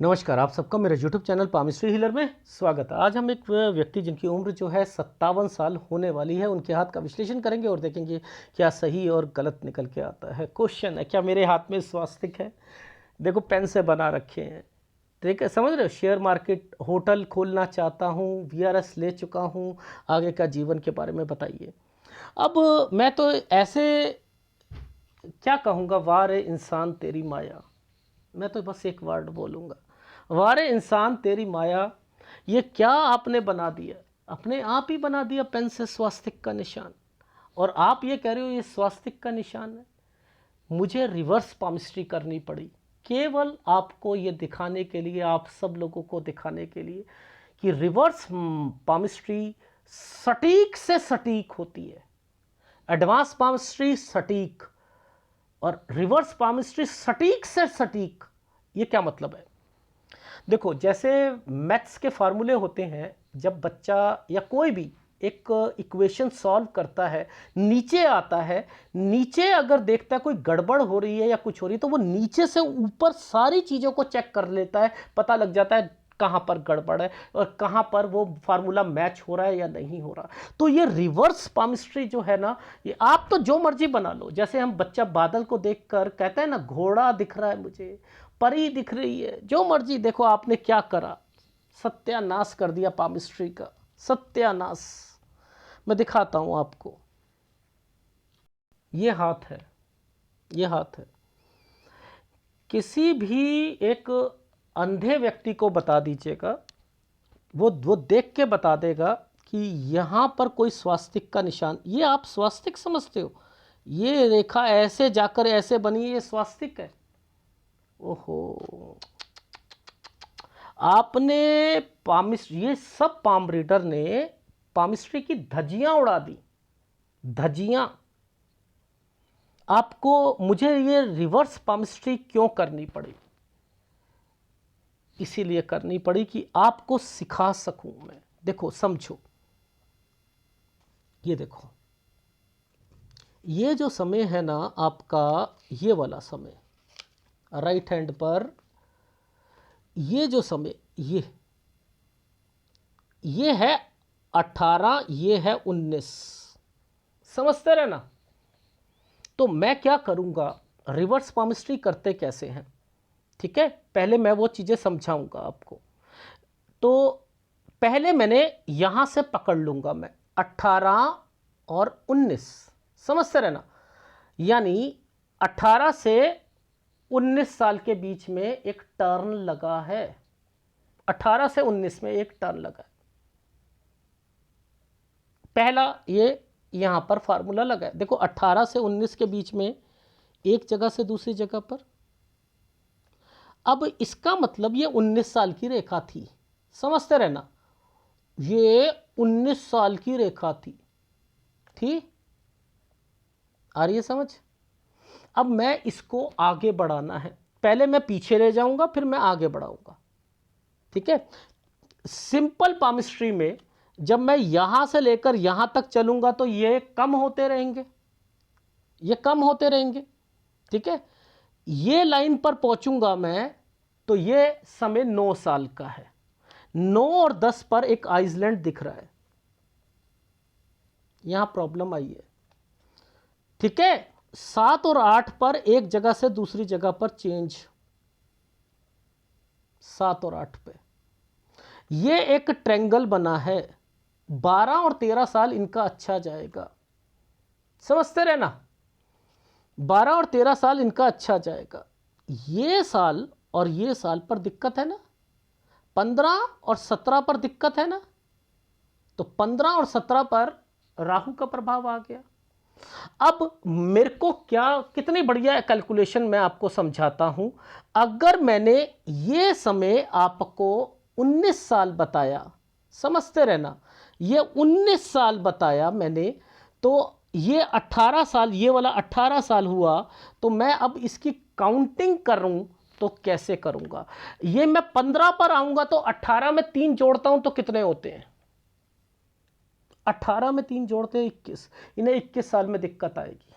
नमस्कार, आप सबका मेरे यूट्यूब चैनल पामिस्ट्री हीलर में स्वागत है। आज हम एक व्यक्ति जिनकी उम्र जो है 57 साल होने वाली है, उनके हाथ का विश्लेषण करेंगे और देखेंगे क्या सही और गलत निकल के आता है। क्वेश्चन है, क्या मेरे हाथ में स्वास्तिक है? देखो, पेन से बना रखे हैं। ठीक है, समझ रहे हो? शेयर मार्केट, होटल खोलना चाहता हूँ, वीआरएस ले चुका हूँ, आगे का जीवन के बारे में बताइए। अब मैं तो ऐसे क्या कहूँगा, वाह रे इंसान तेरी माया। मैं तो बस एक वर्ड बोलूँगा, वारे इंसान तेरी माया। ये क्या आपने बना दिया, अपने आप ही बना दिया पेन से स्वास्तिक का निशान। और आप ये कह रहे हो ये स्वास्तिक का निशान है। मुझे रिवर्स पामिस्ट्री करनी पड़ी केवल आपको ये दिखाने के लिए, आप सब लोगों को दिखाने के लिए कि रिवर्स पामिस्ट्री सटीक से सटीक होती है। एडवांस पामिस्ट्री सटीक और रिवर्स पामिस्ट्री सटीक से सटीक। ये क्या मतलब है? देखो, जैसे मैथ्स के फार्मूले होते हैं, जब बच्चा या कोई भी एक इक्वेशन सॉल्व करता है, नीचे आता है, नीचे अगर देखता है कोई गड़बड़ हो रही है या कुछ हो रही है, तो वो नीचे से ऊपर सारी चीज़ों को चेक कर लेता है, पता लग जाता है कहाँ पर गड़बड़ है और कहाँ पर वो फार्मूला मैच हो रहा है या नहीं हो रहा। तो ये रिवर्स पामिस्ट्री जो है ना, ये आप तो जो मर्जी बना लो। जैसे हम बच्चा बादल को देखकर कहता है ना, घोड़ा दिख रहा है मुझे, परी दिख रही है, जो मर्जी देखो। आपने क्या करा? सत्यानाश कर दिया पामिस्ट्री का, सत्यानाश। मैं दिखाता हूं आपको। ये हाथ है, ये हाथ है। किसी भी एक अंधे व्यक्ति को बता दीजिएगा, वो देख के बता देगा कि यहां पर कोई स्वास्तिक का निशान। ये आप स्वास्तिक समझते हो? ये रेखा ऐसे जाकर ऐसे बनी, ये स्वास्तिक है? ओहो, आपने ये सब पाम रीडर ने पामिस्ट्री की धज्जियां उड़ा दी, धज्जियां। आपको मुझे ये रिवर्स पामिस्ट्री क्यों करनी पड़ी? इसीलिए करनी पड़ी कि आपको सिखा सकूं मैं। देखो, समझो, ये देखो, ये जो समय है ना आपका, ये वाला समय राइट हैंड पर, ये जो समय, ये है 18, ये है 19। समझते रहे ना? तो मैं क्या करूंगा, रिवर्स पामिस्ट्री करते कैसे हैं, ठीक है? पहले मैं वो चीज़ें समझाऊंगा आपको। तो पहले मैंने यहां से पकड़ लूंगा मैं 18 और 19। समझते रहे ना? यानी 18 से 19 साल के बीच में एक टर्न लगा है। 18 से 19 में एक टर्न लगा है। पहला ये यहां पर फार्मूला लगा है। देखो, 18 से 19 के बीच में एक जगह से दूसरी जगह पर। अब इसका मतलब ये 19 साल की रेखा थी। समझते रहना, ये 19 साल की रेखा थी। आ रही है समझ? अब मैं इसको आगे बढ़ाना है। पहले मैं पीछे ले जाऊंगा, फिर मैं आगे बढ़ाऊंगा, ठीक है? सिंपल पामिस्ट्री में जब मैं यहां से लेकर यहां तक चलूंगा तो ये कम होते रहेंगे, ये कम होते रहेंगे, ठीक है? ये लाइन पर पहुंचूंगा मैं तो ये समय 9 साल का है। 9 और 10 पर एक आइसलैंड दिख रहा है। यहां प्रॉब्लम आई है, ठीक है? 7 और 8 पर एक जगह से दूसरी जगह पर चेंज। 7 और 8 पे ये एक ट्रेंगल बना है। 12 और 13 साल इनका अच्छा जाएगा। समझते रहना, 12 और 13 साल इनका अच्छा जाएगा। ये साल और ये साल पर दिक्कत है ना? 15 और 17 पर दिक्कत है ना? तो 15 और 17 पर राहु का प्रभाव आ गया। अब मेरे को क्या, कितनी बढ़िया कैलकुलेशन मैं आपको समझाता हूं। अगर मैंने ये समय आपको 19 साल बताया, समझते रहना, ये 19 साल बताया मैंने, तो ये 18 साल, ये वाला 18 साल हुआ। तो मैं अब इसकी काउंटिंग करूं तो कैसे करूंगा? ये मैं 15 पर आऊंगा तो 18 में 3 जोड़ता हूं तो कितने होते हैं? 18 में 3 जोड़ते हैं 21। इन्हें 21 साल में दिक्कत आएगी।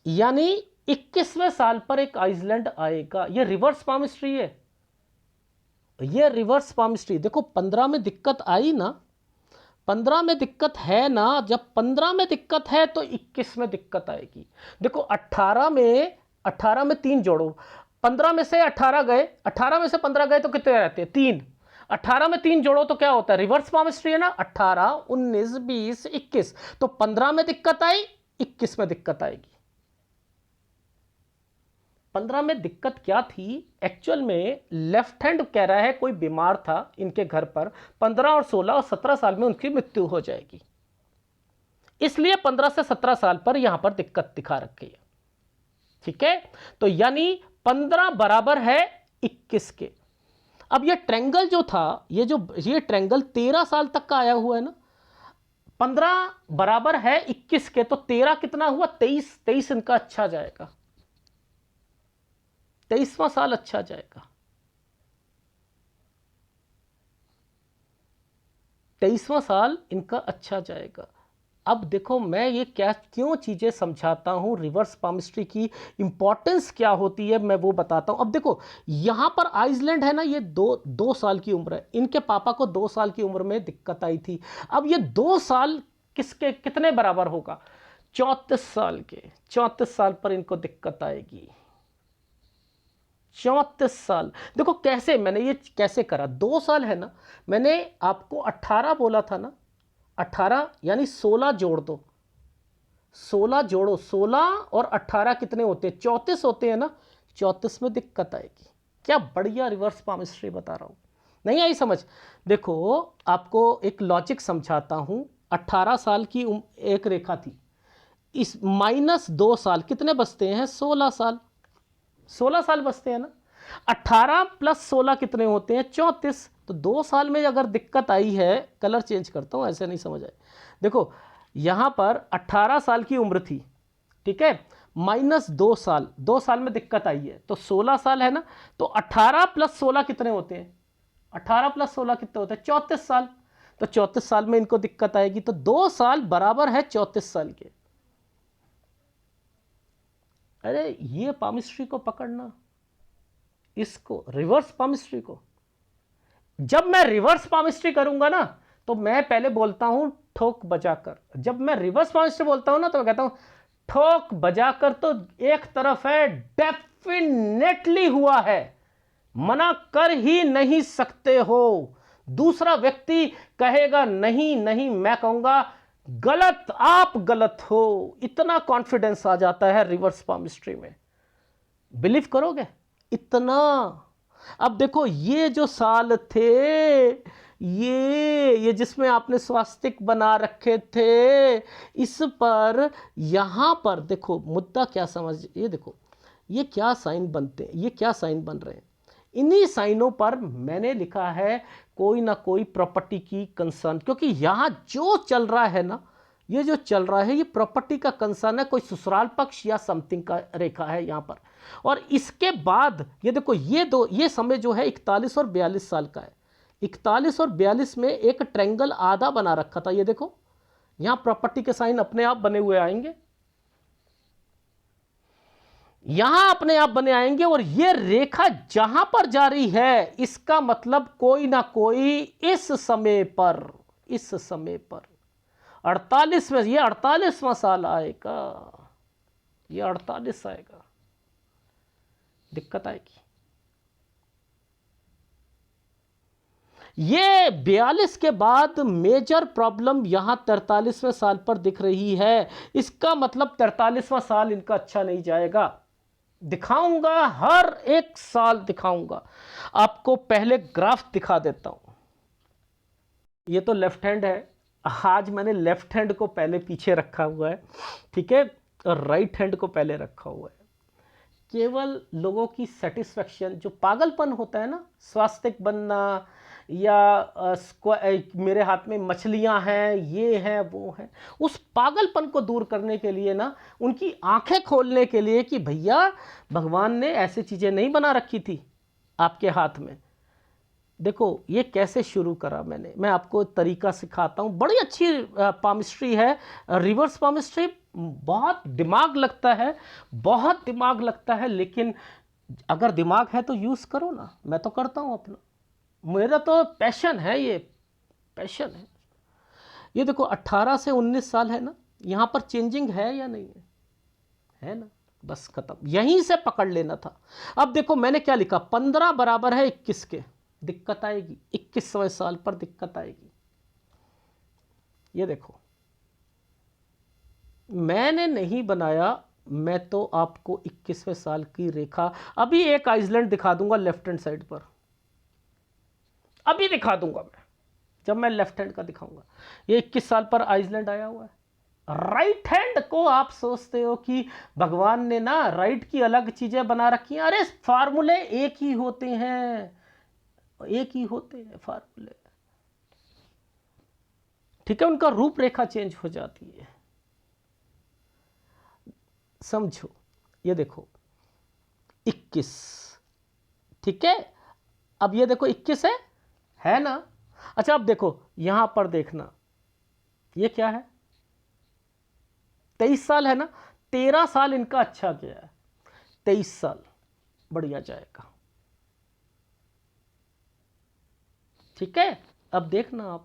यानी 21वें साल पर एक आइसलैंड आएगा। ये रिवर्स पामिस्ट्री है, ये रिवर्स पामिस्ट्री। देखो 15 में दिक्कत आई ना, 15 में दिक्कत है ना, जब 15 में दिक्कत है तो 21 में दिक्कत आएगी। देखो 18 में 3 जोड़ो, 15 में से 18 गए, 18 में से 15 गए तो कितने रहते हैं? 3। 18 में 3 जोड़ो तो क्या होता है? रिवर्स पामिस्ट्री है ना। 18, 19, 20, 21। तो 15 में दिक्कत आई, 21 में दिक्कत आएगी। 15 में दिक्कत क्या थी? एक्चुअल में लेफ्ट हैंड कह रहा है कोई बीमार था इनके घर पर, 15 और 16 और 17 साल में उनकी मृत्यु हो जाएगी, इसलिए 15 से 17 साल पर यहां पर दिक्कत दिखा रखी है। ठीक है, तो यानी 15 बराबर है 21 के। अब ये ट्रायंगल जो था, ये ट्रायंगल 13 साल तक का आया हुआ है ना। 15 बराबर है 21 के, तो 13 कितना हुआ? 23। 23 इनका अच्छा जाएगा, 23वां साल अच्छा जाएगा, 23वां साल इनका अच्छा जाएगा। अब देखो मैं ये क्या क्यों चीज़ें समझाता हूँ, रिवर्स पामिस्ट्री की इंपॉर्टेंस क्या होती है मैं वो बताता हूँ। अब देखो यहाँ पर आइसलैंड है ना, ये दो साल की उम्र है, इनके पापा को 2 साल की उम्र में दिक्कत आई थी। अब ये 2 साल किसके कितने बराबर होगा? 34 साल के। 34 साल पर इनको दिक्कत आएगी, 34 साल। देखो कैसे मैंने ये कैसे करा, 2 साल है ना, मैंने आपको 18 बोला था ना, 18 यानी 16 जोड़ दो, 16 जोड़ो, 16 और 18 कितने होते हैं? 34 होते हैं ना। 34 में दिक्कत आएगी। क्या बढ़िया रिवर्स पामिस्ट्री बता रहा हूँ, नहीं आई समझ? देखो आपको एक लॉजिक समझाता हूँ। 18 साल की एक रेखा थी, इस -2 साल कितने बचते हैं? 16 साल। 16 साल बचते हैं ना। 18 + 16 कितने होते हैं? 34। तो 2 साल में अगर दिक्कत आई है, कलर चेंज करता हूं ऐसे नहीं समझ आए। देखो यहां पर 18 साल की उम्र थी, ठीक है, -2 साल, 2 साल में दिक्कत आई है, तो 16 साल है ना। तो 18 + 16 कितने होते हैं? 18 + 16 कितने होते हैं? 34 साल। तो 34 साल में इनको दिक्कत आएगी, तो 2 साल बराबर है 34 साल के। अरे ये पामिस्ट्री को पकड़ना, इसको रिवर्स पामिस्ट्री को। जब मैं रिवर्स पामिस्ट्री करूंगा ना, तो मैं पहले बोलता हूं ठोक बजाकर। जब मैं रिवर्स पामिस्ट्री बोलता हूं ना, तो मैं कहता हूं ठोक बजाकर। तो एक तरफ है डेफिनेटली हुआ है, मना कर ही नहीं सकते हो। दूसरा व्यक्ति कहेगा नहीं नहीं, मैं कहूंगा गलत, आप गलत हो। इतना कॉन्फिडेंस आ जाता है रिवर्स पामिस्ट्री में, बिलीव करोगे इतना। अब देखो ये जो साल थे, ये जिसमें आपने स्वास्तिक बना रखे थे, इस पर यहां पर देखो मुद्दा क्या समझ, ये देखो ये क्या साइन बनते हैं, ये क्या साइन बन रहे हैं। इन्हीं साइनों पर मैंने लिखा है कोई ना कोई प्रॉपर्टी की कंसर्न, क्योंकि यहां जो चल रहा है ना, ये जो चल रहा है ये प्रॉपर्टी का कंसर्न है, कोई ससुराल पक्ष या समथिंग का रेखा है यहां पर। और इसके बाद ये देखो ये समय जो है 41 और 42 साल का है। 41 और 42 में एक ट्रायंगल आधा बना रखा था, ये देखो यहां प्रॉपर्टी के साइन अपने आप बने हुए आएंगे, यहां अपने आप बने आएंगे। और ये रेखा जहां पर जा रही है, इसका मतलब कोई ना कोई इस समय पर 48 में, ये 48वां साल आएगा, ये 48 आएगा, दिक्कत आएगी। ये 42 के बाद मेजर प्रॉब्लम यहां 43वें साल पर दिख रही है। इसका मतलब 43वां साल इनका अच्छा नहीं जाएगा। दिखाऊंगा, हर एक साल दिखाऊंगा आपको। पहले ग्राफ दिखा देता हूं। ये तो लेफ्ट हैंड है, आज मैंने लेफ्ट हैंड को पहले पीछे रखा हुआ है, ठीक है, और राइट हैंड को पहले रखा हुआ है। केवल लोगों की सेटिस्फेक्शन, जो पागलपन होता है ना, स्वास्तिक बनना या मेरे हाथ में मछलियां हैं, ये हैं वो हैं, उस पागलपन को दूर करने के लिए ना, उनकी आंखें खोलने के लिए कि भैया भगवान ने ऐसी चीज़ें नहीं बना रखी थी आपके हाथ में। देखो ये कैसे शुरू करा मैंने, मैं आपको तरीका सिखाता हूँ। बड़ी अच्छी पामिस्ट्री है, रिवर्स पामिस्ट्री, बहुत दिमाग लगता है, बहुत दिमाग लगता है, लेकिन अगर दिमाग है तो यूज़ करो ना। मैं तो करता हूँ अपना, मेरा तो पैशन है, ये पैशन है। ये देखो 18 से 19 साल है ना, यहाँ पर चेंजिंग है या नहीं है? है ना, बस खत्म, यहीं से पकड़ लेना था। अब देखो मैंने क्या लिखा, 15 बराबर है 21 के, दिक्कत आएगी, 21वें साल पर दिक्कत आएगी। ये देखो मैंने नहीं बनाया, मैं तो आपको 21वें साल की रेखा अभी एक आइसलैंड दिखा दूंगा लेफ्ट हैंड साइड पर, अभी दिखा दूंगा मैं, जब मैं लेफ्ट हैंड का दिखाऊंगा। ये 21 साल पर आइसलैंड आया हुआ है। राइट हैंड को आप सोचते हो कि भगवान ने ना राइट की अलग चीजें बना रखी हैं, अरे फार्मूले एक ही होते हैं, एक ही होते हैं फार्मूले, ठीक है, उनका रूपरेखा चेंज हो जाती है, समझो। ये देखो 21, ठीक है, अब ये देखो 21 है ना। अच्छा अब देखो यहां पर देखना, ये क्या है, 23 साल है ना, 13 साल इनका अच्छा गया है, 23 साल बढ़िया जाएगा, ठीक है। अब देखना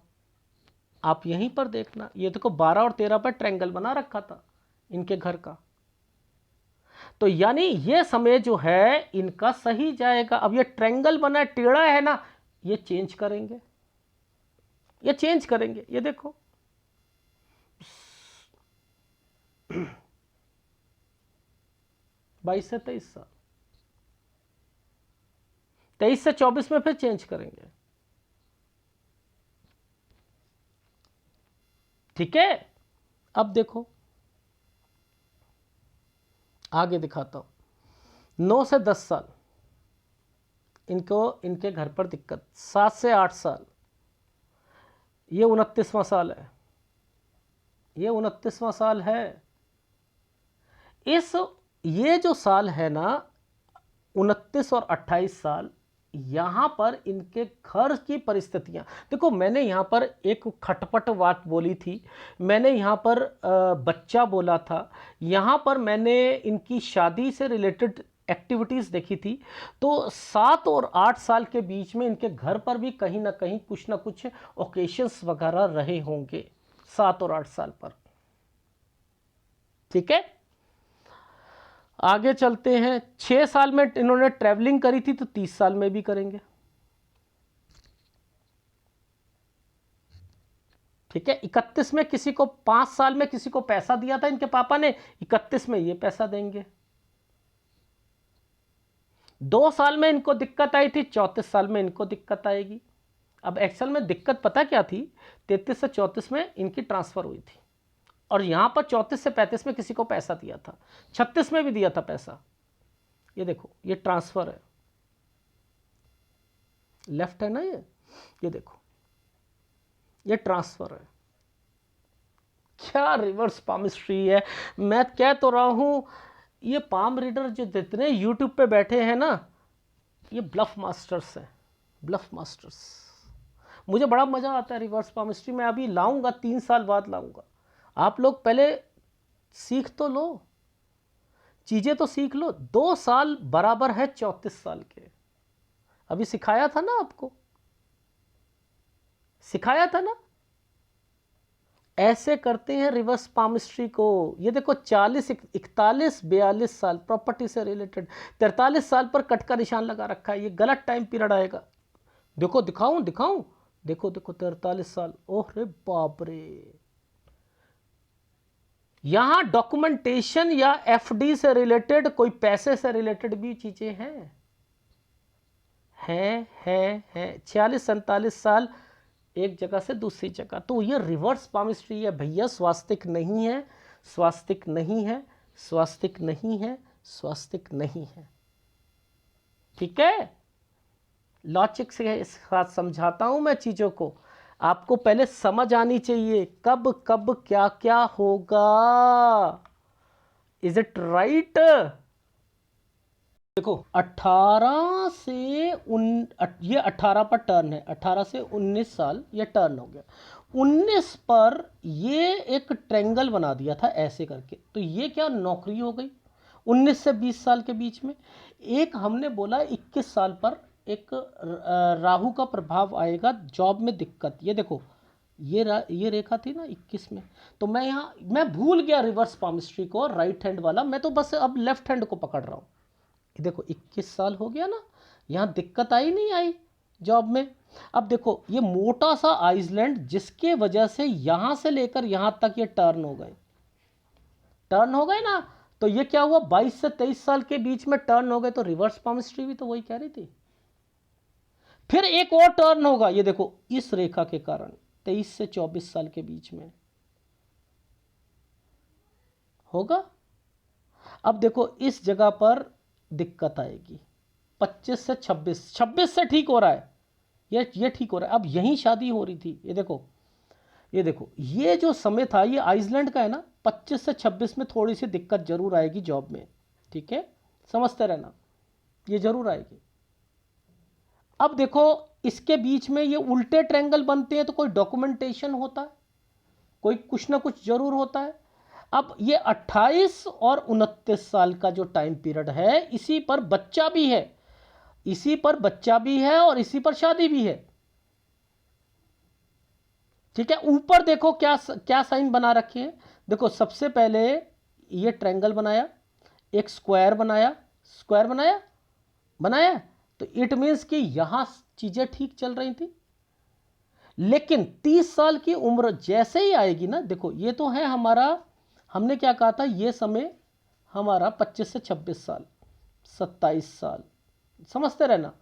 आप यहीं पर देखना, ये देखो 12 और 13 पर ट्रायंगल बना रखा था इनके घर का, तो यानी ये समय जो है इनका सही जाएगा। अब ये ट्रायंगल बना टेढ़ा है ना, ये चेंज करेंगे, ये चेंज करेंगे, ये देखो 22 से 23 साल, 23 से 24 में फिर चेंज करेंगे, ठीक है। अब देखो आगे दिखाता हूं, 9 से 10 साल इनको, इनके घर पर दिक्कत, 7 से 8 साल, ये 29वां साल है, ये 29वां साल है। इस ये जो साल है ना 29 और 28 साल, यहां पर इनके घर की परिस्थितियां देखो, मैंने यहां पर एक खटपट बात बोली थी, मैंने यहां पर बच्चा बोला था, यहां पर मैंने इनकी शादी से रिलेटेड एक्टिविटीज़ देखी थी। तो 7 और 8 साल के बीच में इनके घर पर भी कहीं ना कुछ ओकेशंस वगैरह रहे होंगे, 7 और 8 साल पर, ठीक है। आगे चलते हैं, 6 साल में इन्होंने ट्रैवलिंग करी थी, तो 30 साल में भी करेंगे, ठीक है। 31 में किसी को, 5 साल में किसी को पैसा दिया था इनके पापा ने, 31 में ये पैसा देंगे। 2 साल में इनको दिक्कत आई थी, 34 साल में इनको दिक्कत आएगी। अब एक्चुअल में दिक्कत पता क्या थी, 33 से 34 में इनकी ट्रांसफर हुई थी, और यहां पर 34 से 35 में किसी को पैसा दिया था, 36 में भी दिया था पैसा। ये देखो ये ट्रांसफर है, लेफ्ट है ना ये देखो ये ट्रांसफर है। क्या रिवर्स पामिस्ट्री है, मैं कह तो रहा हूं, ये पाम रीडर जो जितने यूट्यूब पे बैठे हैं ना, ये ब्लफ मास्टर्स हैं, ब्लफ मास्टर्स। मुझे बड़ा मजा आता है रिवर्स पामिस्ट्री में, अभी लाऊंगा, 3 साल बाद लाऊंगा। आप लोग पहले सीख तो लो, चीजें तो सीख लो। 2 साल बराबर है 34 साल के, अभी सिखाया था ना आपको, सिखाया था ना, ऐसे करते हैं रिवर्स पामिस्ट्री को। ये देखो 40, 41, 42 साल प्रॉपर्टी से रिलेटेड, 43 साल पर कट का निशान लगा रखा है, ये गलत टाइम पीरियड आएगा। देखो दिखाऊं दिखाऊं, देखो देखो 43 साल, ओह रे बाप रे। यहां डॉक्यूमेंटेशन या एफडी से रिलेटेड, कोई पैसे से रिलेटेड भी चीजें हैं, हैं 46, 47 साल एक जगह से दूसरी जगह, तो ये रिवर्स पामिस्ट्री है भैया, स्वास्तिक नहीं है, स्वास्तिक नहीं है, स्वास्तिक नहीं है, स्वास्तिक नहीं है, ठीक है। लॉजिक से साथ समझाता हूं मैं चीजों को, आपको पहले समझ आनी चाहिए कब कब क्या क्या होगा। Is it right? देखो 18 से ये 18 पर टर्न है, 18 से 19 साल ये टर्न हो गया, 19 पर ये एक ट्रेंगल बना दिया था ऐसे करके, तो ये क्या नौकरी हो गई 19 से 20 साल के बीच में। एक हमने बोला 21 साल पर एक राहु का प्रभाव आएगा, जॉब में दिक्कत। ये देखो ये रेखा थी ना 21 में, तो मैं भूल गया रिवर्स पामिस्ट्री को, राइट हैंड वाला, मैं तो बस अब लेफ्ट हैंड को पकड़ रहा हूँ। देखो 21 साल हो गया ना, यहाँ दिक्कत आई नहीं आई जॉब में। अब देखो ये मोटा सा आइसलैंड, जिसके वजह से यहां से लेकर यहां तक ये टर्न हो गए ना, तो ये क्या हुआ 22 से 23 साल के बीच में टर्न हो गए, तो रिवर्स पामिस्ट्री भी तो वही कह रही थी। फिर एक और टर्न होगा, ये देखो इस रेखा के कारण 23 से 24 साल के बीच में होगा। अब देखो इस जगह पर दिक्कत आएगी 25 से 26 से ठीक हो रहा है, ये ठीक हो रहा है। अब यहीं शादी हो रही थी, ये देखो ये जो समय था ये आइसलैंड का है ना, 25 से 26 में थोड़ी सी दिक्कत जरूर आएगी जॉब में, ठीक है, समझते रहना, ये जरूर आएगी। अब देखो इसके बीच में ये उल्टे ट्रायंगल बनते हैं, तो कोई डॉक्यूमेंटेशन होता है, कोई कुछ ना कुछ जरूर होता है। अब ये 28 और 29 साल का जो टाइम पीरियड है, इसी पर बच्चा भी है, और इसी पर शादी भी है, ठीक है। ऊपर देखो क्या क्या साइन बना रखे हैं। देखो सबसे पहले ये ट्रायंगल बनाया, एक स्क्वायर बनाया, तो इट मीन्स कि यहां चीजें ठीक चल रही थी। लेकिन 30 साल की उम्र जैसे ही आएगी ना, देखो ये तो है हमारा, हमने क्या कहा था, ये समय हमारा 25 से 26 साल, 27 साल, समझते रहना,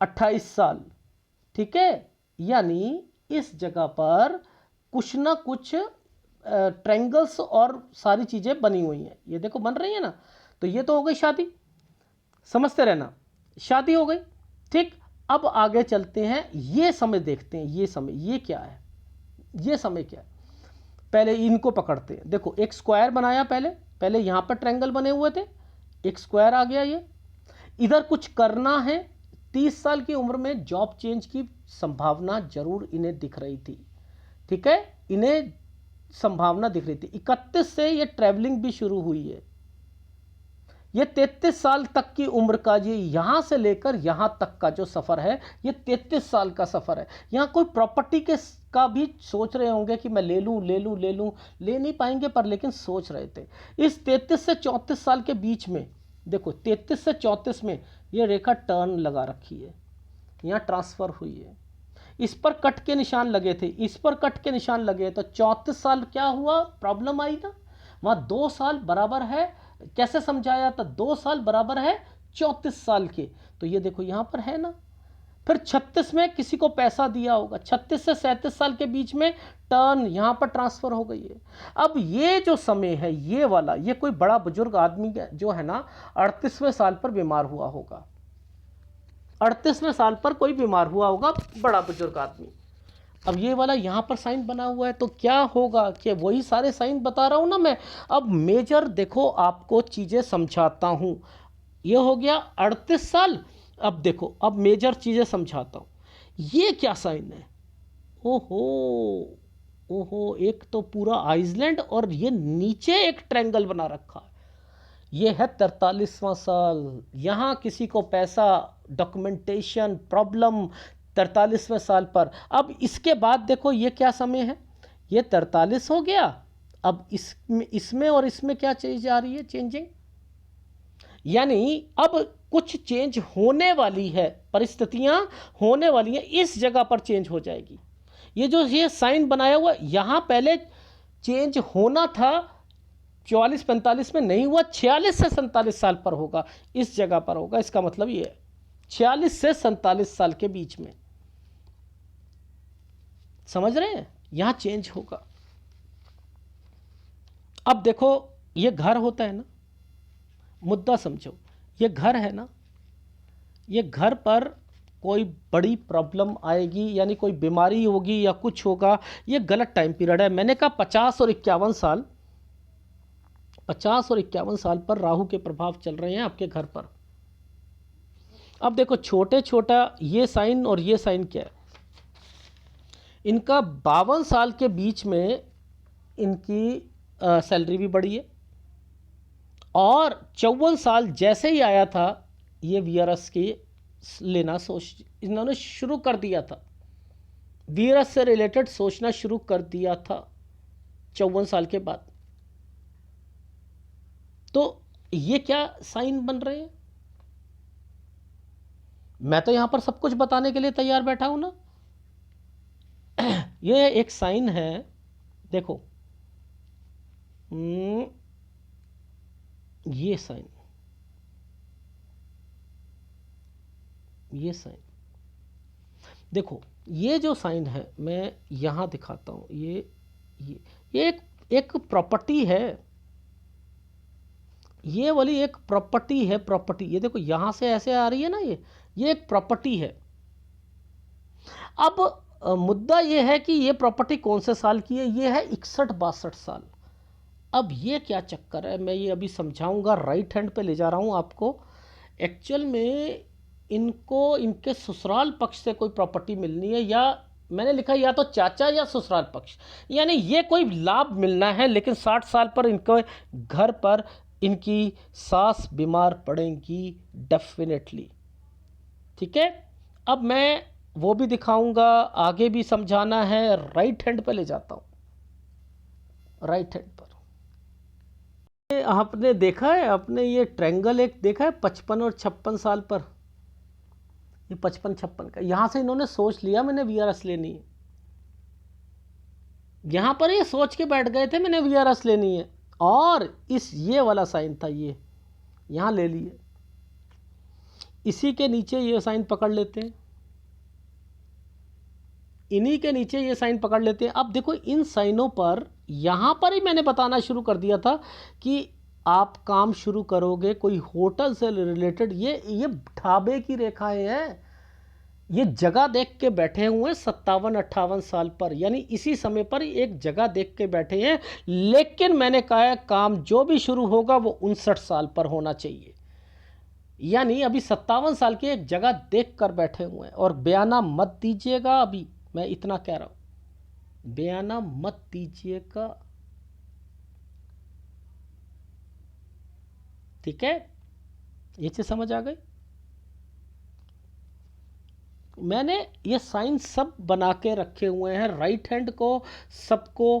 28 साल, ठीक है। यानी इस जगह पर कुछ ना कुछ ट्रायंगल्स और सारी चीजें बनी हुई हैं, ये देखो बन रही है ना। तो ये तो हो गई शादी, समझते रहना, शादी हो गई, ठीक। अब आगे चलते हैं, ये समय देखते हैं, ये समय ये क्या है, पहले इनको पकड़ते हैं। देखो एक स्क्वायर बनाया, पहले यहां पर ट्रायंगल बने हुए थे, एक स्क्वायर आ गया, ये इधर कुछ करना है। 30 साल की उम्र में जॉब चेंज की संभावना जरूर इन्हें दिख रही थी, ठीक है, इन्हें संभावना दिख रही थी। 31 से ये ट्रैवलिंग भी शुरू हुई है। ये 33 साल तक की उम्र का, ये यहां से लेकर यहां तक का जो सफर है, ये 33 साल का सफर है। यहां कोई प्रॉपर्टी के का भी सोच रहे होंगे कि मैं ले लूं, ले नहीं पाएंगे, पर लेकिन सोच रहे थे। इस 33 से 34 साल के बीच में देखो 33 से 34 में ये रेखा टर्न लगा रखी है, यहाँ ट्रांसफर हुई है, इस पर कट के निशान लगे थे, तो 34 साल क्या हुआ, प्रॉब्लम आई ना। वहां 2 साल बराबर है, कैसे समझाया था, 2 साल बराबर है 34 साल के, तो ये देखो यहां पर है ना। फिर 36 में किसी को पैसा दिया होगा, 36 से 37 साल के बीच में टर्न यहां पर ट्रांसफर हो गई है। अब ये जो समय है ये वाला, ये कोई बड़ा बुजुर्ग आदमी जो है ना 38वें साल पर बीमार हुआ होगा, 38वें साल पर कोई बीमार हुआ होगा, बड़ा बुजुर्ग आदमी। अब ये वाला यहाँ पर साइन बना हुआ है, तो क्या होगा कि वही सारे साइन बता रहा हूँ ना मैं। अब मेजर देखो आपको चीज़ें समझाता हूँ, ये हो गया 38 साल। अब देखो अब मेजर चीज़ें समझाता हूँ, ये क्या साइन है, ओहो, एक तो पूरा आइसलैंड और ये नीचे एक ट्रायंगल बना रखा है, ये है 43वां साल। यहाँ किसी को पैसा, डॉक्यूमेंटेशन प्रॉब्लम 43वें साल पर। अब इसके बाद देखो ये क्या समय है, ये 43 हो गया। अब इसमें और इसमें क्या चीज आ रही है, चेंजिंग, यानी अब कुछ चेंज होने वाली है, परिस्थितियां होने वाली हैं, इस जगह पर चेंज हो जाएगी। ये जो ये साइन बनाया हुआ, यहां पहले चेंज होना था 44-45 में, नहीं हुआ, 46 से 47 साल पर होगा, इस जगह पर होगा। इसका मतलब ये है 46 से 47 साल के बीच में, समझ रहे हैं, यहां चेंज होगा। अब देखो ये घर होता है ना, मुद्दा समझो, ये घर है ना, ये घर पर कोई बड़ी प्रॉब्लम आएगी, यानी कोई बीमारी होगी या कुछ होगा, ये गलत टाइम पीरियड है। मैंने कहा 50 और 51 साल, 50 और 51 साल पर राहु के प्रभाव चल रहे हैं आपके घर पर। अब देखो छोटे छोटा ये साइन और ये साइन क्या है, इनका 52 साल के बीच में इनकी सैलरी भी बढ़ी है, और 54 साल जैसे ही आया था ये वीआरएस की लेना सोच इन्होंने शुरू कर दिया था, वीआरएस से रिलेटेड सोचना शुरू कर दिया था 54 साल के बाद। तो ये क्या साइन बन रहे हैं? मैं तो यहां पर सब कुछ बताने के लिए तैयार बैठा हूं ना। ये एक साइन है, देखो ये साइन, ये साइन देखो, ये जो साइन है मैं यहां दिखाता हूं, ये एक प्रॉपर्टी है, ये वाली एक प्रॉपर्टी है, प्रॉपर्टी ये देखो यहां से ऐसे आ रही है ना, ये एक प्रॉपर्टी है। अब मुद्दा ये है कि ये प्रॉपर्टी कौन से साल की है, ये है 61-62 साल। अब ये क्या चक्कर है, मैं ये अभी समझाऊंगा, राइट हैंड पे ले जा रहा हूं आपको। एक्चुअल में इनको इनके ससुराल पक्ष से कोई प्रॉपर्टी मिलनी है, या मैंने लिखा या तो चाचा या ससुराल पक्ष, यानी ये कोई लाभ मिलना है, लेकिन 60 साल पर इनके घर पर इनकी सास बीमार पड़ेंगी डेफिनेटली। ठीक है, अब मैं वो भी दिखाऊंगा, आगे भी समझाना है, राइट हैंड पे ले जाता हूं, राइट हैंड पर। आपने देखा है, आपने ये ट्रायंगल एक देखा है 55 और 56 साल पर, ये 55-56 का, यहां से इन्होंने सोच लिया मैंने वीआरएस लेनी है, यहां पर ये सोच के बैठ गए थे मैंने वीआरएस लेनी है, और इस ये वाला साइन था, ये यहां ले लिए, इसी के नीचे ये साइन पकड़ लेते हैं, इन्हीं के नीचे ये साइन पकड़ लेते हैं। अब देखो इन साइनों पर यहां पर ही मैंने बताना शुरू कर दिया था कि आप काम शुरू करोगे कोई होटल से रिलेटेड, ये ढाबे की रेखाएं हैं, ये जगह देख के बैठे हुए 57-58 साल पर, यानी इसी समय पर एक जगह देख के बैठे हैं। लेकिन मैंने कहा है काम जो भी शुरू होगा वो 59 साल पर होना चाहिए, यानी अभी 57 साल की एक जगह देख कर बैठे हुए हैं। और बयाना मत दीजिएगा, अभी मैं इतना कह रहा हूं, बयाना मत दीजिएगा, ठीक है, ये चीज समझ आ गई। मैंने ये साइन सब बना के रखे हुए हैं, राइट हैंड को सबको,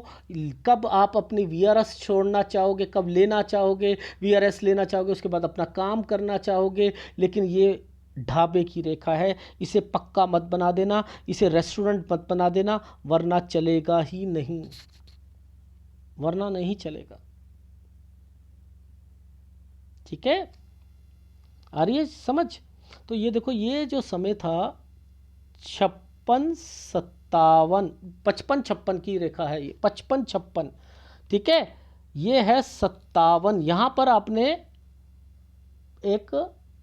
कब आप अपनी वीआरएस छोड़ना चाहोगे, कब लेना चाहोगे, वीआरएस लेना चाहोगे, उसके बाद अपना काम करना चाहोगे। लेकिन ये ढाबे की रेखा है, इसे पक्का मत बना देना, इसे रेस्टोरेंट मत बना देना, वरना चलेगा ही नहीं, वरना नहीं चलेगा। ठीक है, आ रही है समझ? तो ये देखो, ये जो समय था 56-57, 55-56 की रेखा है, ये 55-56, ठीक है, ये है 57। यहां पर आपने एक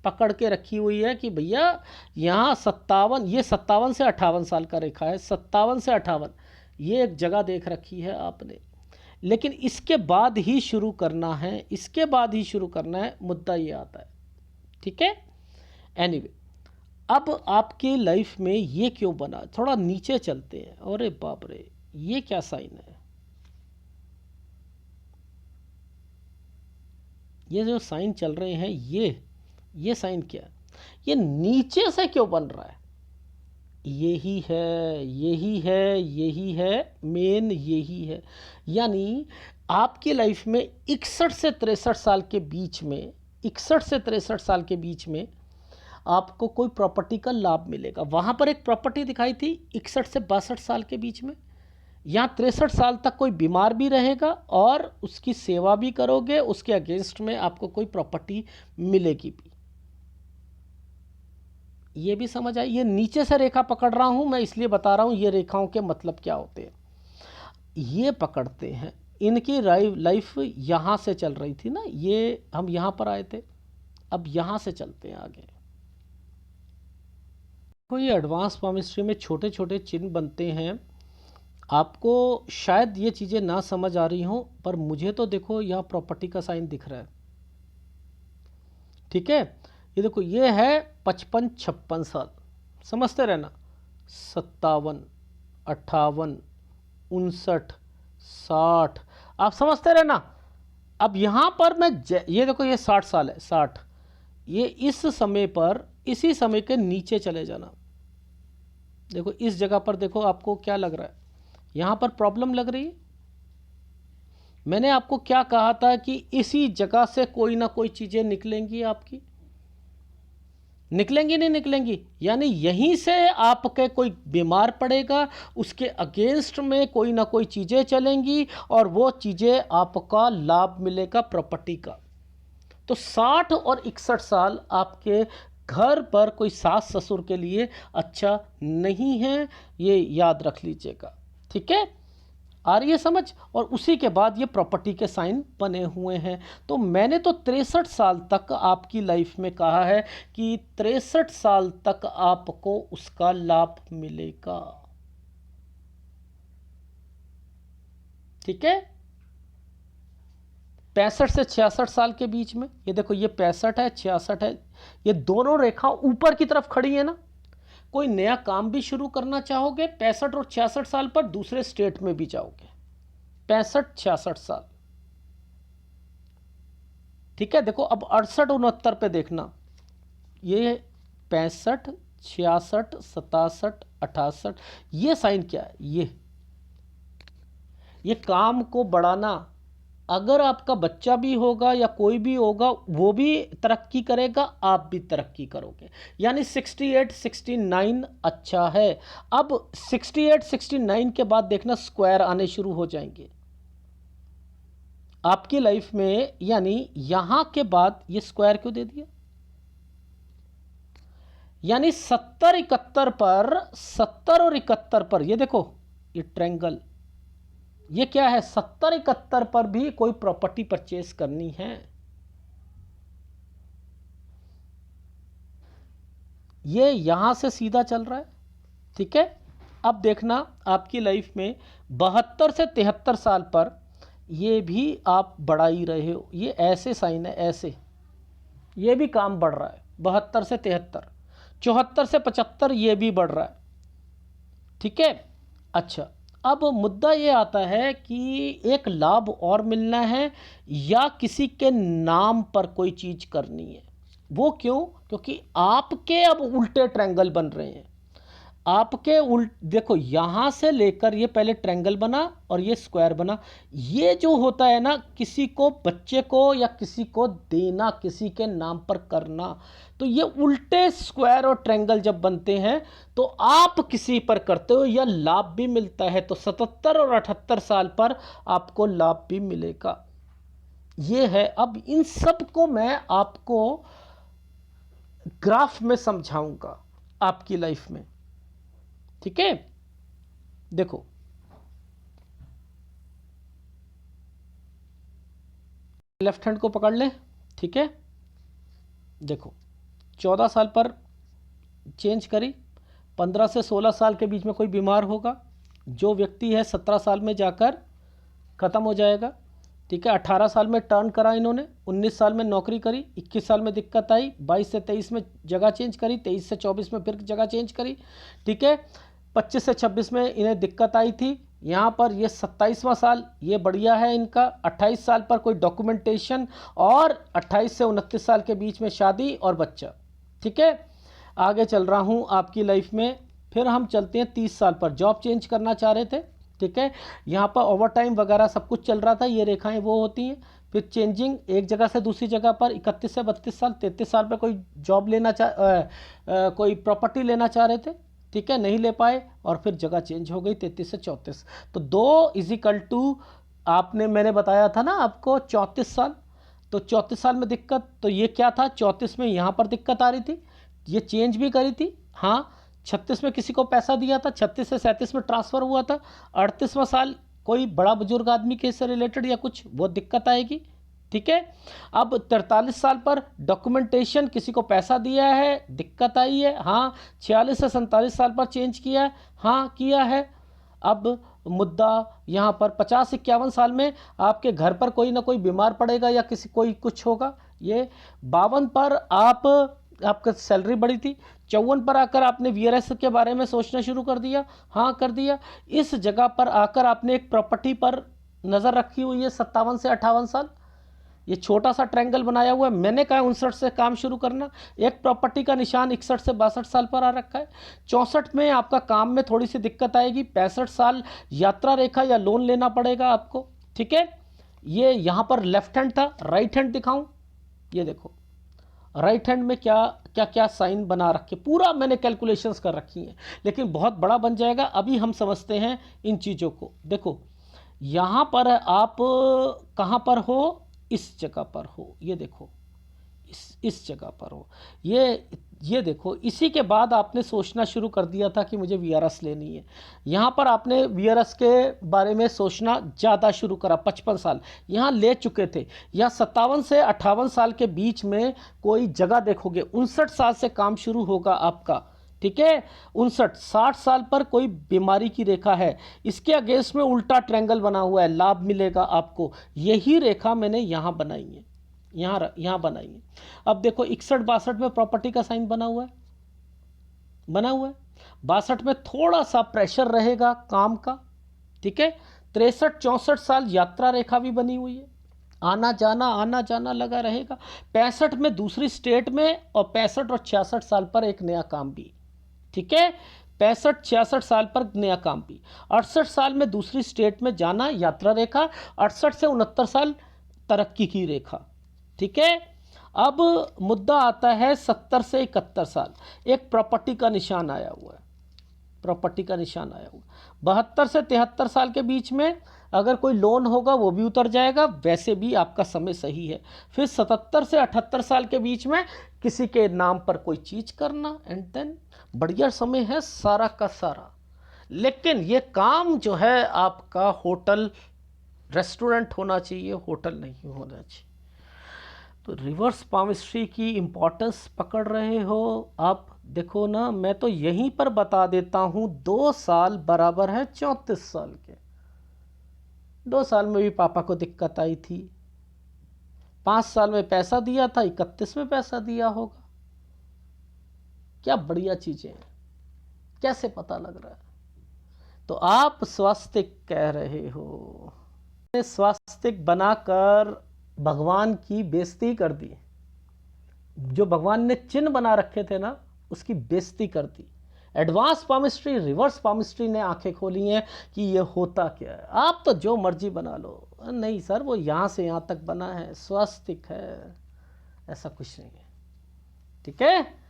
पकड़ के रखी हुई है कि भैया यहां 57, ये 57 से 58 साल का रेखा है, 57 से 58, ये एक जगह देख रखी है आपने। लेकिन इसके बाद ही शुरू करना है, इसके बाद ही शुरू करना है, मुद्दा ये आता है। ठीक है, एनीवे, अब आपकी लाइफ में ये क्यों बना, थोड़ा नीचे चलते हैं। अरे बाप रे, ये क्या साइन है, ये जो साइन चल रहे हैं, ये साइन क्या है, ये नीचे से क्यों बन रहा है? यही है, यही है, यही है मेन, यही है। यानी आपकी लाइफ में 61 से 63 साल के बीच में, 61 से 63 साल के बीच में आपको कोई प्रॉपर्टी का लाभ मिलेगा। वहां पर एक प्रॉपर्टी दिखाई थी 61 से 62 साल के बीच में, यहाँ 63 साल तक कोई बीमार भी रहेगा और उसकी सेवा भी करोगे, उसके अगेंस्ट में आपको कोई प्रॉपर्टी मिलेगी भी। ये भी समझ आई? ये नीचे से रेखा पकड़ रहा हूं मैं, इसलिए बता रहा हूं ये रेखाओं के मतलब क्या होते हैं। ये पकड़ते हैं, इनकी लाइफ यहां से चल रही थी ना, ये हम यहां पर आए थे, अब यहां से चलते हैं आगे। कोई एडवांस पामिस्ट्री में छोटे छोटे चिन्ह बनते हैं, आपको शायद ये चीज़ें ना समझ आ रही हों, पर मुझे तो देखो यहाँ प्रॉपर्टी का साइन दिख रहा है। ठीक है, ये देखो, ये है 55-56 साल, समझते रहना, 57, 58, 59, 60, आप समझते रहे ना। अब यहाँ पर मैं ये देखो, ये 60 साल है, 60, ये इस समय पर इसी समय के नीचे चले जाना। देखो इस जगह पर, देखो आपको क्या लग रहा है, यहाँ पर प्रॉब्लम लग रही है। मैंने आपको क्या कहा था कि इसी जगह से कोई ना कोई चीज़ें निकलेंगी आपकी, निकलेंगी नहीं निकलेंगी, यानी यहीं से आपके कोई बीमार पड़ेगा, उसके अगेंस्ट में कोई ना कोई चीज़ें चलेंगी और वो चीज़ें आपका लाभ मिलेगा प्रॉपर्टी का। तो 60 और 61 साल आपके घर पर कोई सास ससुर के लिए अच्छा नहीं है, ये याद रख लीजिएगा, ठीक है। आ रही है समझ। और उसी के बाद ये प्रॉपर्टी के साइन बने हुए हैं। तो मैंने तो 63 साल तक आपकी लाइफ में कहा है कि 63 साल तक आपको उसका लाभ मिलेगा, ठीक है। 65 से 66 साल के बीच में, ये देखो ये 65 है, 66 है, ये दोनों रेखा ऊपर की तरफ खड़ी है ना। कोई नया काम भी शुरू करना चाहोगे 65 और 66 साल पर, दूसरे स्टेट में भी जाओगे 65-66 साल, ठीक है। देखो अब 68-69 पे देखना, ये 65, 66, 67, 68, ये साइन क्या है, ये काम को बढ़ाना। अगर आपका बच्चा भी होगा या कोई भी होगा, वो भी तरक्की करेगा, आप भी तरक्की करोगे, यानी 68, 69 अच्छा है। अब 68, 69 के बाद देखना स्क्वायर आने शुरू हो जाएंगे आपकी लाइफ में, यानी यहां के बाद ये स्क्वायर क्यों दे दिया, यानी 70, 71 पर, 70 और 71 पर, ये देखो ये ट्रायंगल, ये क्या है, 70, 71 पर भी कोई प्रॉपर्टी परचेज करनी है। ये यहां से सीधा चल रहा है, ठीक है। अब देखना आपकी लाइफ में 72 से 73 साल पर ये भी आप बढ़ा ही रहे हो, ये ऐसे साइन है, ऐसे ये भी काम बढ़ रहा है। 72 से 73, 74 से 75 ये भी बढ़ रहा है, ठीक है। अच्छा, अब मुद्दा ये आता है कि एक लाभ और मिलना है या किसी के नाम पर कोई चीज करनी है। वो क्यों? क्योंकि आपके अब उल्टे ट्रायंगल बन रहे हैं, आपके उल्ट, देखो यहां से लेकर ये पहले ट्रायंगल बना और ये स्क्वायर बना। ये जो होता है ना, किसी को, बच्चे को या किसी को देना, किसी के नाम पर करना, तो ये उल्टे स्क्वायर और ट्रायंगल जब बनते हैं तो आप किसी पर करते हो या लाभ भी मिलता है। तो 77 और 78 साल पर आपको लाभ भी मिलेगा, ये है। अब इन सब को मैं आपको ग्राफ में समझाऊंगा आपकी लाइफ में, ठीक है। देखो लेफ्ट हैंड को पकड़ ले, ठीक है। देखो 14 साल पर चेंज करी, 15 से 16 साल के बीच में कोई बीमार होगा, जो व्यक्ति है 17 साल में जाकर ख़त्म हो जाएगा, ठीक है। 18 साल में टर्न करा इन्होंने, 19 साल में नौकरी करी, 21 साल में दिक्कत आई, 22 से 23 में जगह चेंज करी, 23 से 24 में फिर जगह चेंज करी, ठीक है। 25 से 26 में इन्हें दिक्कत आई थी, यहाँ पर ये 27वां साल ये बढ़िया है इनका। 28 साल पर कोई डॉक्यूमेंटेशन और 28 से 29 साल के बीच में शादी और बच्चा, ठीक है। आगे चल रहा हूँ आपकी लाइफ में, फिर हम चलते हैं 30 साल पर, जॉब चेंज करना चाह रहे थे, ठीक है। यहाँ पर ओवर टाइम वगैरह सब कुछ चल रहा था, ये रेखाएं वो होती हैं। फिर चेंजिंग एक जगह से दूसरी जगह पर, 31 से 32 साल, 33 साल पर कोई जॉब लेना कोई प्रॉपर्टी लेना चाह रहे थे, ठीक है, नहीं ले पाए और फिर जगह चेंज हो गई 33 से 34। तो 2 = आपने, मैंने बताया था ना आपको 34 साल, तो 34 साल में दिक्कत, तो ये क्या था, 34 में यहाँ पर दिक्कत आ रही थी, ये चेंज भी करी थी, हाँ। 36 में किसी को पैसा दिया था, 36 से 37 में ट्रांसफ़र हुआ था। 38वां साल कोई बड़ा बुजुर्ग आदमी के से रिलेटेड या कुछ, वो दिक्कत आएगी, ठीक है। अब 43 साल पर डॉक्यूमेंटेशन, किसी को पैसा दिया है, दिक्कत आई है, हाँ। 46 से 47 साल पर चेंज किया है, हाँ किया है। अब मुद्दा यहाँ पर 50-51 साल में आपके घर पर कोई ना कोई बीमार पड़ेगा या किसी कोई कुछ होगा। ये 52 पर आप आपका सैलरी बढ़ी थी, 54 पर आकर आपने वीआरएस के बारे में सोचना शुरू कर दिया, हाँ कर दिया। इस जगह पर आकर आपने एक प्रॉपर्टी पर नज़र रखी हुई है 57 से 58 साल, ये छोटा सा ट्रायंगल बनाया हुआ है। मैंने कहा 59 से काम शुरू करना, एक प्रॉपर्टी का निशान 61 से 62 साल पर आ रखा है। 64 में आपका काम में थोड़ी सी दिक्कत आएगी, 65 साल यात्रा रेखा या लोन लेना पड़ेगा आपको, ठीक है। ये यहाँ पर लेफ्ट हैंड था, राइट हैंड दिखाऊं, ये देखो राइट हैंड में क्या क्या क्या साइन बना रखे, पूरा मैंने कैलकुलेशंस कर रखी हैं, लेकिन बहुत बड़ा बन जाएगा। अभी हम समझते हैं इन चीज़ों को। देखो यहाँ पर आप कहाँ पर हो, इस जगह पर हो, ये देखो इस जगह पर हो, ये देखो। इसी के बाद आपने सोचना शुरू कर दिया था कि मुझे वीआरएस लेनी है। यहाँ पर आपने वीआरएस के बारे में सोचना ज़्यादा शुरू करा, 55 साल यहाँ ले चुके थे, या 57 से 58 साल के बीच में कोई जगह देखोगे, 59 साल से काम शुरू होगा आपका, ठीक है। 59 60 साल पर कोई बीमारी की रेखा है, इसके अगेंस्ट में उल्टा ट्रायंगल बना हुआ है, लाभ मिलेगा आपको। यही रेखा मैंने यहाँ बनाई है, यहाँ बनाई है। अब देखो 61 62 में प्रॉपर्टी का साइन बना हुआ है, 62 में थोड़ा सा प्रेशर रहेगा काम का, ठीक है। 63 64 साल यात्रा रेखा भी बनी हुई है, आना जाना लगा रहेगा। 65 में दूसरी स्टेट में, और 65 और 66 साल पर एक नया काम भी, ठीक है। 65 66 साल पर नया काम भी। 68 साल में दूसरी स्टेट में जाना, यात्रा रेखा। 68 से 69 साल तरक्की की रेखा, ठीक है। अब मुद्दा आता है 70 से 71 साल, एक प्रॉपर्टी का निशान आया हुआ है, 72 से 73 साल के बीच में अगर कोई लोन होगा वो भी उतर जाएगा, वैसे भी आपका समय सही है। फिर 77 से 78 साल के बीच में किसी के नाम पर कोई चीज़ करना, एंड देन बढ़िया समय है सारा का सारा। लेकिन ये काम जो है आपका होटल रेस्टोरेंट होना चाहिए, होटल नहीं होना चाहिए। तो रिवर्स पामिस्ट्री की इम्पोर्टेंस पकड़ रहे हो आप, देखो ना, मैं तो यहीं पर बता देता हूँ, 2 साल बराबर है 34 साल के। 2 साल में भी पापा को दिक्कत आई थी, 5 साल में पैसा दिया था, 31 में पैसा दिया होगा। क्या बढ़िया चीज़ें हैं, कैसे पता लग रहा है। तो आप स्वास्तिक कह रहे हो, स्वास्तिक बनाकर भगवान की बेइज्जती कर दी, जो भगवान ने चिन्ह बना रखे थे ना उसकी बेइज्जती कर दी। एडवांस पामिस्ट्री, रिवर्स पामिस्ट्री ने आंखें खोली हैं कि ये होता क्या है। आप तो जो मर्जी बना लो, नहीं सर वो यहाँ से यहाँ तक बना है, स्वास्तिक है, ऐसा कुछ नहीं है, ठीक है।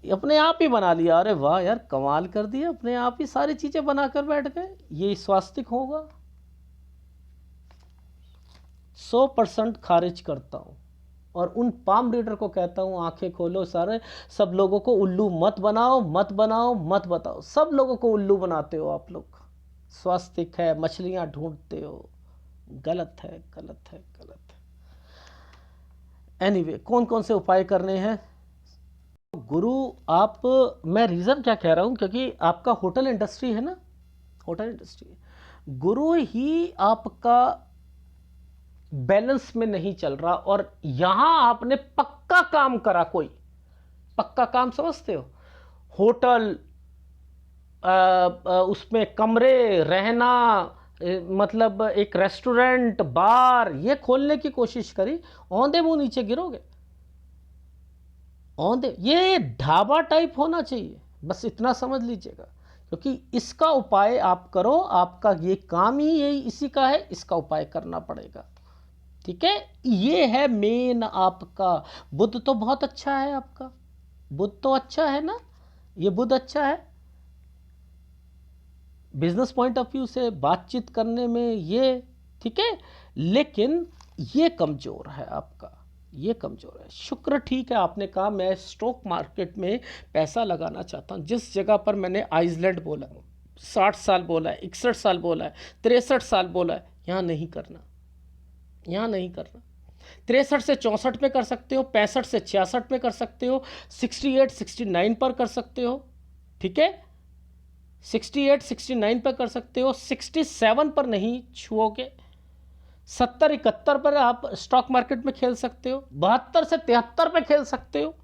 अपने आप ही बना लिया, अरे वाह यार कमाल कर दिया, अपने आप ही सारी चीज़ें बनाकर बैठ गए, ये स्वास्तिक होगा। 100% खारिज करता हूँ, और उन पाम रीडर को कहता हूँ आंखें खोलो सारे, सब लोगों को उल्लू मत बनाओ, मत बनाओ, मत बताओ, सब लोगों को उल्लू बनाते हो आप लोग। स्वास्तिक है, मछलियाँ ढूंढते हो, गलत है, गलत है, गलत है। एनीवे, कौन कौन से उपाय करने हैं गुरु आप, मैं रीज़न क्या कह रहा हूँ, क्योंकि आपका होटल इंडस्ट्री है ना, होटल इंडस्ट्री, गुरु ही आपका बैलेंस में नहीं चल रहा, और यहां आपने पक्का काम करा, कोई पक्का काम समझते हो, होटल उसमें कमरे रहना, मतलब एक रेस्टोरेंट बार ये खोलने की कोशिश करी, औंधे मुंह नीचे गिरोगे, औंधे। ये ढाबा टाइप होना चाहिए, बस इतना समझ लीजिएगा, क्योंकि इसका उपाय आप करो, आपका ये काम ही यही इसी का है, इसका उपाय करना पड़ेगा, ठीक है। ये है मेन आपका। बुध तो बहुत अच्छा है आपका, बुध तो अच्छा है ना, ये बुध अच्छा है बिजनेस पॉइंट ऑफ व्यू से, बातचीत करने में ये, ठीक है। लेकिन ये कमज़ोर है आपका, ये कमज़ोर है। शुक्र ठीक है, आपने कहा मैं स्टॉक मार्केट में पैसा लगाना चाहता हूँ, जिस जगह पर मैंने आइसलैंड बोला, 60 साल बोला है, 61 साल बोला है, 63 साल बोला है, यहाँ नहीं करना, यहाँ नहीं करना। 63 से 64 पे कर सकते हो, 65 से 66 पे कर सकते हो, 68 69 पर कर सकते हो, ठीक है। 68 69 पर कर सकते हो, 67 पर नहीं छुओगे, 70 71 पर आप स्टॉक मार्केट में खेल सकते हो, 72 से 73 पे खेल सकते हो,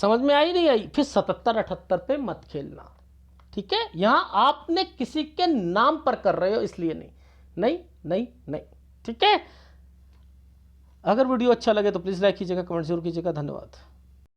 समझ में आई नहीं आई? फिर 77-78 पे मत खेलना, ठीक है? यहां आपने किसी के नाम पर कर रहे हो इसलिए नहीं, नहीं नहीं नहीं, ठीक है? अगर वीडियो अच्छा लगे तो प्लीज़ लाइक कीजिएगा, कमेंट जरूर कीजिएगा। धन्यवाद।